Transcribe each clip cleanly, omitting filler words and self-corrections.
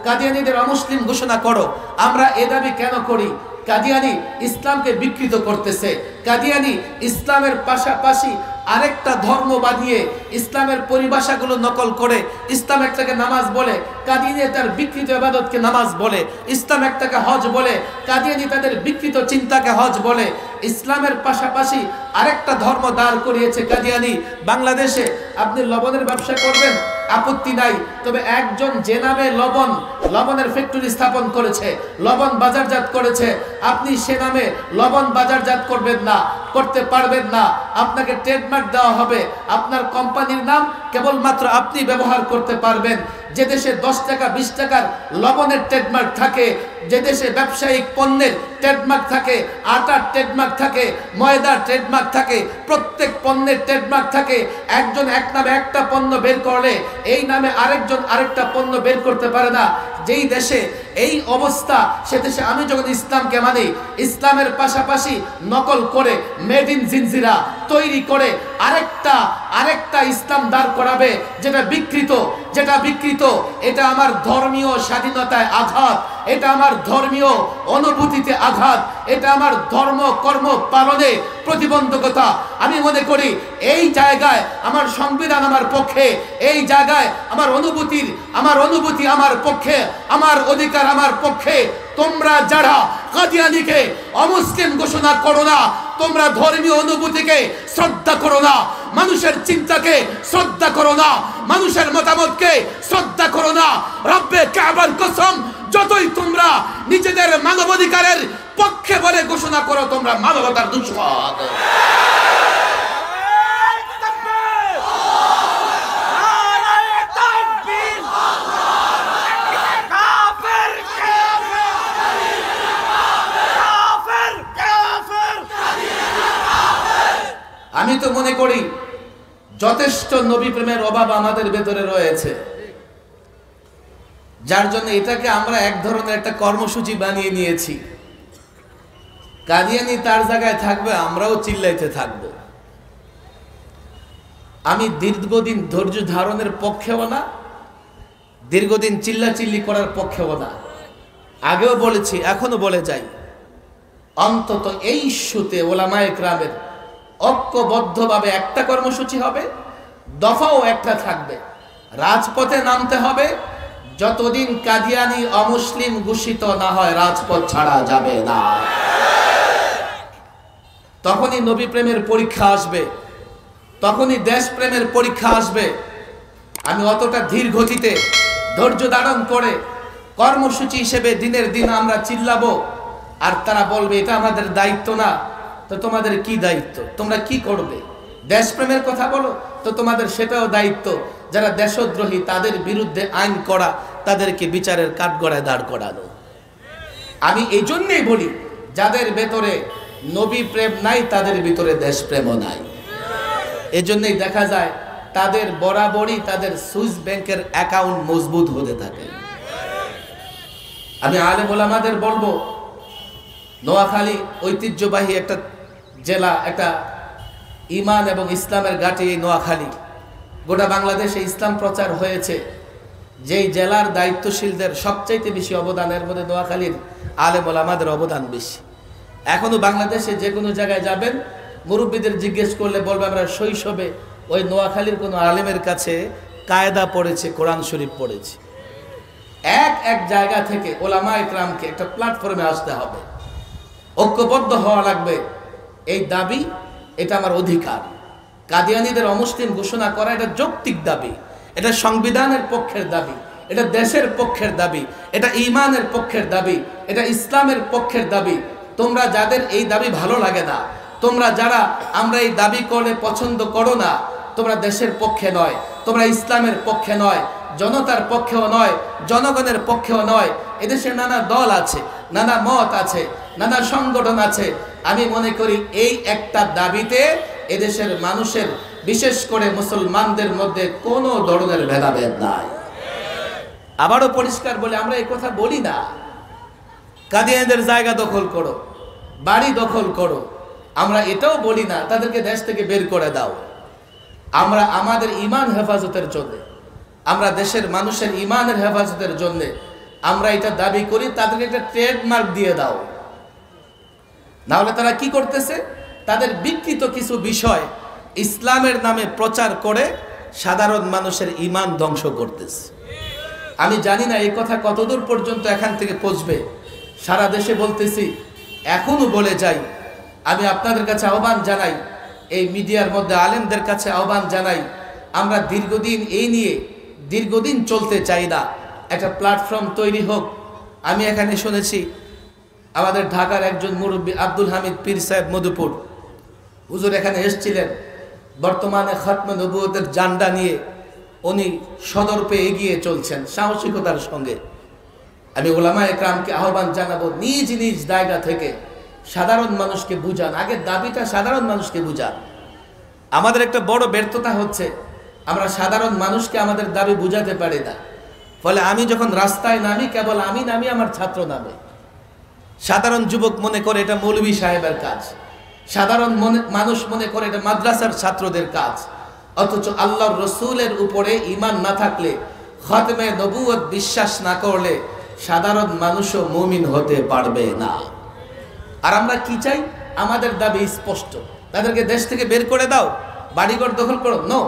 কাদিয়ানীদের অমুসলিম ঘোষণা করো। আমরা এ দাবি কেন করি? কাদিয়ানী ইসলামকে বিকৃত করতেছে। কাদিয়ানী ইসলামের পাশাপাশি আরেকটা ধর্ম বানিয়ে ইসলামের পরিভাষাগুলো নকল করে ইসলাম একটাকে নামাজ বলে, কাদিয়ানী তার বিকৃত ইবাদতকে নামাজ বলে। ইসলাম একটাকে হজ বলে, কাদিয়ানী তাদের বিকৃত চিন্তাকে হজ বলে। ইসলামের পাশাপাশি আরেকটা ধর্ম দাঁড় করিয়েছে কাদিয়ানী। বাংলাদেশে আপনি লবণের ব্যবসা করবেন, আপত্তি নাই, তবে একজন যে নামে লবণের ফ্যাক্টরি স্থাপন করেছে, লবণ বাজারজাত করেছে, আপনি সে নামে লবণ বাজারজাত করবেন না, করতে পারবেন না। আপনাকে ট্রেডমার্ক দেওয়া হবে, আপনার কোম্পানির নাম কেবলমাত্র আপনি ব্যবহার করতে পারবেন। যে দেশে 10 টাকা 20 টাকার লবণের ট্রেডমার্ক থাকে, যে দেশে ব্যবসায়িক পণ্যের ট্রেডমার্ক থাকে, আটার ট্রেডমার্ক থাকে, ময়দার ট্রেডমার্ক থাকে, প্রত্যেক পণ্যের ট্রেডমার্ক থাকে। একজন এক নামে একটা পণ্য বের করলে এই নামে আরেকজন আরেকটা পণ্য বের করতে পারে না। যেই দেশে এই অবস্থা, সে দেশে আমি যখন ইসলামকে মানি, ইসলামের পাশাপাশি নকল করে মেড ইন জিনজিরা তৈরি করে আরেকটা ইসলাম দাঁড় করাবে যেটা বিকৃত, এটা আমার ধর্মীয় স্বাধীনতায় আঘাত, এটা আমার ধর্মীয় অনুভূতিতে আঘাত, এটা আমার ধর্ম কর্ম পালনে প্রতিবন্ধকতা। আমি মনে করি এই জায়গায় আমার সংবিধান আমার পক্ষে, এই জায়গায় আমার অনুভূতি আমার পক্ষে, আমার অধিকার আমার পক্ষে। তোমরা যারা কাদিয়ানীকে অমুসলিম ঘোষণা করো না, তোমরা ধর্মীয় অনুভূতিকে শ্রদ্ধা করো না, মানুষের চিন্তাকে শ্রদ্ধা করো না, মানুষের মতামতকে শ্রদ্ধা করো না। রব্বে কাবার কসম, যতই তোমরা নিজেদের মানবাধিকারের পক্ষে বলে ঘোষণা করো, তোমরা মানবতার দুশ্মন। আমি তো মনে করি যথেষ্ট নবী প্রেমের অভাব আমাদের ভেতরে রয়েছে, যার জন্য এটাকে আমরা এক ধরনের একটা কর্মসূচি বানিয়ে নিয়েছি। কাদিয়ানী তার জায়গায় থাকবে, আমরাও চিল্লাইতে থাকবো। আমি দীর্ঘদিন ধৈর্য ধারণের পক্ষেও না, দীর্ঘদিন চিল্লাচিল্লি করার পক্ষেও না। আগেও বলেছি, এখনো বলে যাই, অন্তত এই ইস্যুতে ওলামায়ে কেরামের ঐক্যবদ্ধভাবে একটা কর্মসূচি হবে, দফাও একটা থাকবে। রাজপথে নামতে হবে, যতদিন কাদিয়ানী অমুসলিম ঘোষিত না হয় রাজপথ ছাড়া যাবে না। তখনই নবী প্রেমের পরীক্ষা আসবে, তখনই দেশ প্রেমের পরীক্ষা আসবে। আমি অতটা ধীর গতিতে ধৈর্য ধারণ করে কর্মসূচি হিসেবে দিনের দিন আমরা চিল্লাবো, আর তারা বলবে এটা আমাদের দায়িত্ব না। তো তোমাদের কি দায়িত্ব? তোমরা কি করবে? দেশপ্রেমের কথা বলো, তো তোমাদের সেটাও দায়িত্ব। যারা দেশদ্রোহী তাদের বিরুদ্ধে আইন করা, তাদেরকে বিচারের কাঠগড়ায় দাঁড় করানো। আমি এই জন্যই বলি, যাদের ভেতরে নবী প্রেম নাই তাদের ভিতরে দেশপ্রেমও নাই। এজন্যই দেখা যায় তাদের বরাবরই তাদের সুইস ব্যাংকের অ্যাকাউন্ট মজবুত হতে থাকে। আমি আলেম ওলামাদের বলবো, নোয়াখালী ঐতিহ্যবাহী একটা জেলা, একটা ইমান এবং ইসলামের ঘাঁটি এই নোয়াখালী। গোটা বাংলাদেশে ইসলাম প্রচার হয়েছে। যেই জেলার দায়িত্বশীলদের সবচাইতে বেশি অবদানের মধ্যে নোয়াখালীর আলেম ওলামাদের অবদান বেশি। এখনো বাংলাদেশে যে কোনো জায়গায় যাবেন, মুরব্বীদের জিজ্ঞেস করলে বলবে আমরা শৈশবে ওই নোয়াখালীর কোনো আলেমের কাছে কায়দা পড়েছে, কোরআন শরীফ পড়েছে। এক জায়গা থেকে ওলামায়ে কেরামকে একটা প্ল্যাটফর্মে আসতে হবে, ঐক্যবদ্ধ হওয়া লাগবে। এই দাবি, এটা আমার অধিকার। কাদিয়ানীদের অমুসলিম ঘোষণা করা এটা যৌক্তিক দাবি, এটা সংবিধানের পক্ষের দাবি, এটা দেশের পক্ষের দাবি, এটা ঈমানের পক্ষের দাবি, এটা ইসলামের পক্ষের দাবি। তোমরা যাদের এই দাবি ভালো লাগে না, তোমরা যারা আমরা এই দাবি করলে পছন্দ করো না, তোমরা দেশের পক্ষে নয়, তোমরা ইসলামের পক্ষে নয়, জনতার পক্ষেও নয়, জনগণের পক্ষেও নয়। এদেশে নানা দল আছে, নানা মত আছে, নানা সংগঠন আছে। আমি মনে করি এই একটা দাবিতে এদেশের মানুষের, বিশেষ করে মুসলমানদের মধ্যে কোনো ধরনের ভেদাভেদ নাই। আবারও পরিষ্কার বলে, আমরা এই কথা বলি না কাদিয়ানীদের জায়গা দখল করো, বাড়ি দখল করো। আমরা এটাও বলি না তাদেরকে দেশ থেকে বের করে দাও। আমরা আমাদের ঈমান হেফাজতের জন্য, আমরা দেশের মানুষের ঈমানের হেফাজতের জন্য আমরা এটা দাবি করি, তাদেরকে একটা ট্রেডমার্ক দিয়ে দাও। না হলে তারা কি করতেছে, তাদের বিকৃত কিছু বিষয় ইসলামের নামে প্রচার করে সাধারণ মানুষের ঈমান ধ্বংস করতেছে। আমি জানি না এই কথা কতদূর পর্যন্ত এখান থেকে পৌঁছবে। সারা দেশে বলতেছি, এখনো বলে যাই, আমি আপনাদের কাছে আহ্বান জানাই, এই মিডিয়ার মধ্যে আলেমদের কাছে আহ্বান জানাই, আমরা দীর্ঘদিন এই নিয়ে দীর্ঘদিন চলতে চাই না, একটা প্ল্যাটফর্ম তৈরি হোক। আমি এখানে শুনেছি আমাদের ঢাকার একজন মুরব্বী আব্দুল হামিদ পীর সাহেব মধুপুর হুজুর এখানে এসেছিলেন, বর্তমানে খতমে নবুয়তের জান্ডা নিয়ে উনি সদর্পে এগিয়ে চলছেন সাহসিকতার সঙ্গে। আমি ওলামা একরামকে আহ্বান জানাবো, নিজ নিজ জায়গা থেকে সাধারণ মানুষকে বুঝান, আগের দাবিটা সাধারণ মানুষকে বুঝান। আমাদের একটা বড় ব্যর্থতা হচ্ছে, আমরা সাধারণ মানুষকে আমাদের দাবি বুঝাতে পারি না। ফলে আমি যখন রাস্তায় নামি, কেবল আমি নামি, আমার ছাত্র নামে। সাধারণ যুবক মনে করে এটা মৌলভী সাহেবের কাজ, সাধারণ মানুষ মনে করে এটা মাদ্রাসার ছাত্রদের কাজ। অথচ আল্লাহর রসুলের উপরে ঈমান না থাকলে, খতমে নবুয়ত বিশ্বাস না করলে সাধারণ মানুষও মুমিন হতে পারবে না। আর আমরা কি চাই? আমাদের দাবি স্পষ্ট, তাদেরকে দেশ থেকে বের করে দাও, বাড়িঘর দখল করো, নো,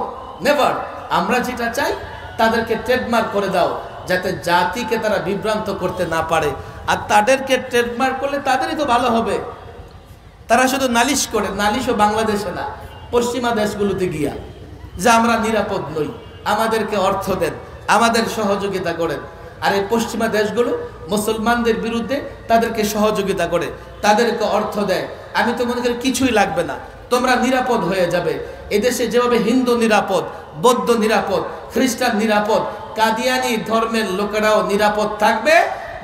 নেভার। আমরা যেটা চাই, তাদেরকে ট্রেডমার্ক করে দাও, যাতে জাতিকে তারা বিভ্রান্ত করতে না পারে। আর তাদেরকে ট্রেডমার্ক করলে তাদেরই তো ভালো হবে। তারা শুধু নালিশ করে, নালিশও বাংলাদেশে না, পশ্চিমা দেশগুলোতে গিয়া, যে আমরা নিরাপদ নই, আমাদেরকে অর্থ দেন, আমাদের সহযোগিতা করেন। আর এই পশ্চিমা দেশগুলো মুসলমানদের বিরুদ্ধে তাদেরকে সহযোগিতা করে, তাদেরকে অর্থ দেয়। আমি তো মনে করি কিছুই লাগবে না, তোমরা নিরাপদ হয়ে যাবে। এদেশে যেভাবে হিন্দু নিরাপদ, বৌদ্ধ নিরাপদ, খ্রিস্টান নিরাপদ, কাদিয়ানি ধর্মের লোকেরাও নিরাপদ থাকবে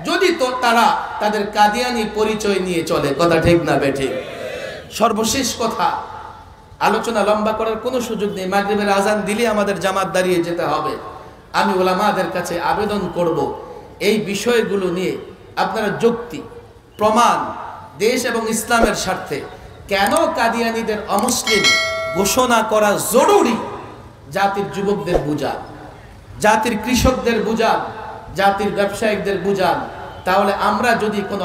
যদি তো তারা তাদের কাদিয়ানি পরিচয় নিয়ে চলে। কথা ঠিক না বেঠিক? সর্বশেষ কথা, আলোচনা লম্বা করার কোনো সুযোগ নেই, মাগরিবের আজান দিলে আমাদের জামাত দাঁড়িয়ে যেতে হবে। আমি ওলামাদের কাছে আবেদন করব, এই বিষয়গুলো নিয়ে আপনারা যুক্তি প্রমাণ, দেশ এবং ইসলামের স্বার্থে কেন কাদিয়ানীদের অমুসলিম ঘোষণা করা জরুরি, জাতির যুবকদের বুঝান, জাতির কৃষকদের বুঝান, জাতির ব্যবসায়িকদের বুঝান। তাহলে আমরা যদি কোনো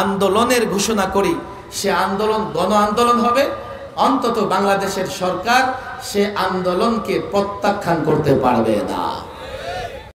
আন্দোলনের ঘোষণা করি, সে আন্দোলন গণ আন্দোলন হবে, অন্তত বাংলাদেশের সরকার সে আন্দোলনকে প্রত্যাখ্যান করতে পারবে না।